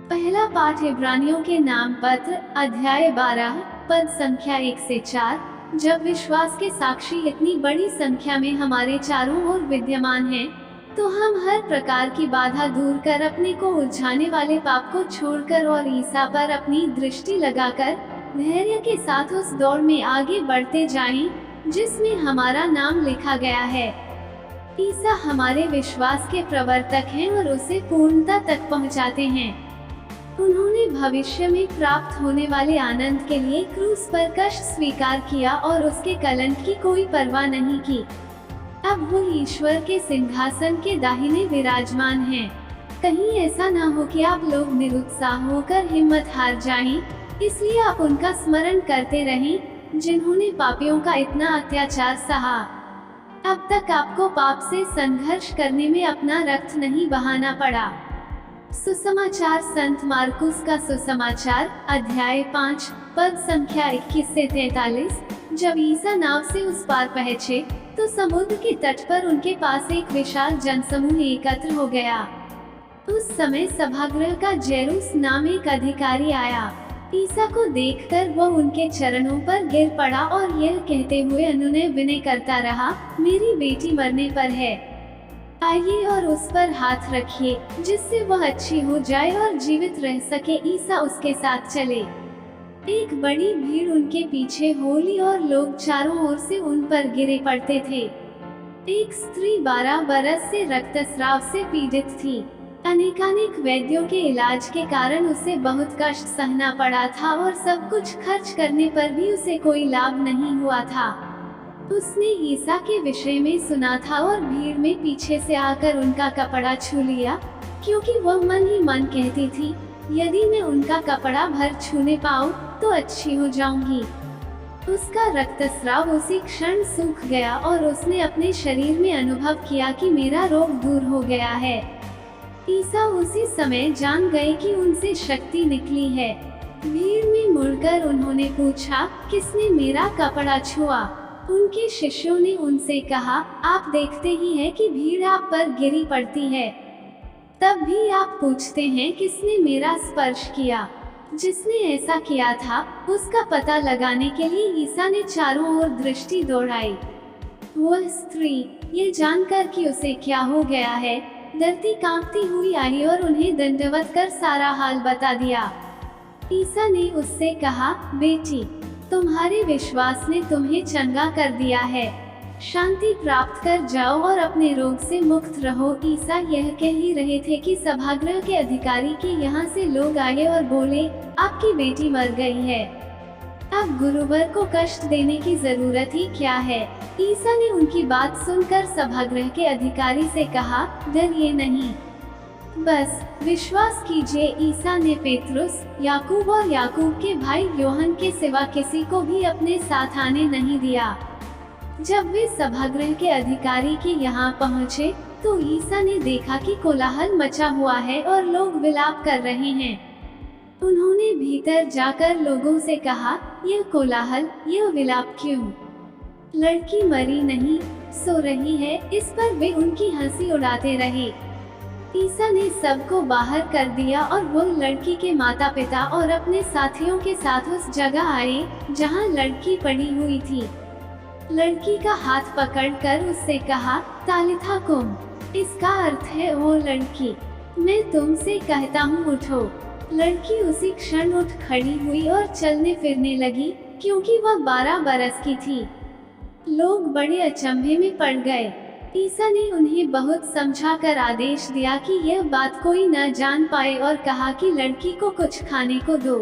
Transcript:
पहला पाठ इब्रानियों के नाम पत्र अध्याय 12 पद संख्या 1 से 4। जब विश्वास के साक्षी इतनी बड़ी संख्या में हमारे चारों ओर विद्यमान हैं, तो हम हर प्रकार की बाधा दूर कर अपने को उलझाने वाले पाप को छोड़कर और ईसा पर अपनी दृष्टि लगाकर धैर्य के साथ उस दौड़ में आगे बढ़ते जाएं, जिसमें हमारा नाम लिखा गया है। ईसा हमारे विश्वास के प्रवर्तक हैं और उसे पूर्णता तक पहुंचाते हैं। उन्होंने भविष्य में प्राप्त होने वाले आनंद के लिए क्रूस पर कष्ट स्वीकार किया और उसके कलंक की कोई परवाह नहीं की। अब वो ईश्वर के सिंहासन के दाहिने विराजमान हैं। कहीं ऐसा न हो कि आप लोग निरुत्साह होकर हिम्मत हार जाएं, इसलिए आप उनका स्मरण करते रहें जिन्होंने पापियों का इतना अत्याचार सहा। अब तक आपको पाप से संघर्ष करने में अपना रक्त नहीं बहाना पड़ा। सुसमाचार संत मार्कुस का सुसमाचार अध्याय 5 पद संख्या 21 से 43। जब ईसा नाव से उस पार पहुंचे, तो समुद्र के तट पर उनके पास एक विशाल जनसमूह एकत्र हो गया। उस समय सभागृह का जेरूस नाम एक अधिकारी आया। ईसा को देखकर वह उनके चरणों पर गिर पड़ा और यह कहते हुए अनुनय विनय करता रहा, मेरी बेटी मरने पर है, आइए और उस पर हाथ रखिए, जिससे वह अच्छी हो जाए और जीवित रह सके। ईसा उसके साथ चले। एक बड़ी भीड़ उनके पीछे होली और लोग चारों ओर से उन पर गिरे पड़ते थे। एक स्त्री 12 बरस से रक्तस्राव से पीड़ित थी। अनेकानेक वैद्यों के इलाज के कारण उसे बहुत कष्ट सहना पड़ा था और सब कुछ खर्च करने पर भी उसे कोई लाभ नहीं हुआ था। उसने ईसा के विषय में सुना था और भीड़ में पीछे से आकर उनका कपड़ा छू लिया, क्योंकि वह मन ही मन कहती थी, यदि मैं उनका कपड़ा भर छूने पाऊं तो अच्छी हो जाऊंगी। उसका रक्तस्राव उसी क्षण सूख गया और उसने अपने शरीर में अनुभव किया कि मेरा रोग दूर हो गया है। ईसा उसी समय जान गए कि उनसे शक्ति निकली है। भीड़ में मुड़कर उन्होंने पूछा, किसने मेरा कपड़ा छुआ? उनके शिष्यों ने उनसे कहा, आप देखते ही हैं कि भीड़ आप पर गिरी पड़ती है, तब भी आप पूछते हैं किसने मेरा स्पर्श किया। जिसने ऐसा किया था, उसका पता लगाने के लिए ईसा ने चारों ओर दृष्टि दौड़ाई। वह स्त्री ये जानकर कि उसे क्या हो गया है, डरती कांपती हुई आई और उन्हें दंडवत कर सारा हाल बता दिया। ईसा ने उससे कहा, बेटी, तुम्हारे विश्वास ने तुम्हें चंगा कर दिया है, शांति प्राप्त कर जाओ और अपने रोग से मुक्त रहो। ईसा यह कह ही रहे थे कि सभागृह के अधिकारी के यहाँ से लोग आए और बोले, आपकी बेटी मर गई है, अब गुरुवर को कष्ट देने की जरूरत ही क्या है। ईसा ने उनकी बात सुनकर सभागृह के अधिकारी से कहा, डरिए नहीं, बस विश्वास कीजिए। ईसा ने पेतरुस, याकूब और याकूब के भाई योहन के सिवा किसी को भी अपने साथ आने नहीं दिया। जब वे सभागृह के अधिकारी के यहाँ पहुँचे, तो ईसा ने देखा कि कोलाहल मचा हुआ है और लोग विलाप कर रहे हैं। उन्होंने भीतर जाकर लोगों से कहा, यह कोलाहल, यह विलाप क्यों? लड़की मरी नहीं, सो रही है। इस पर वे उनकी हंसी उड़ाते रहे। ईसा ने सबको बाहर कर दिया और वो लड़की के माता पिता और अपने साथियों के साथ उस जगह आए जहां लड़की पड़ी हुई थी। लड़की का हाथ पकड़कर उससे कहा, तालिथा कुम, इसका अर्थ है, ओ लड़की, मैं तुमसे कहता हूँ, उठो। लड़की उसी क्षण उठ खड़ी हुई और चलने फिरने लगी, क्योंकि वह 12 बरस की थी। लोग बड़े अचंभे में पड़ गए। ईसा ने उन्हें बहुत समझाकर आदेश दिया कि यह बात कोई न जान पाए और कहा कि लड़की को कुछ खाने को दो।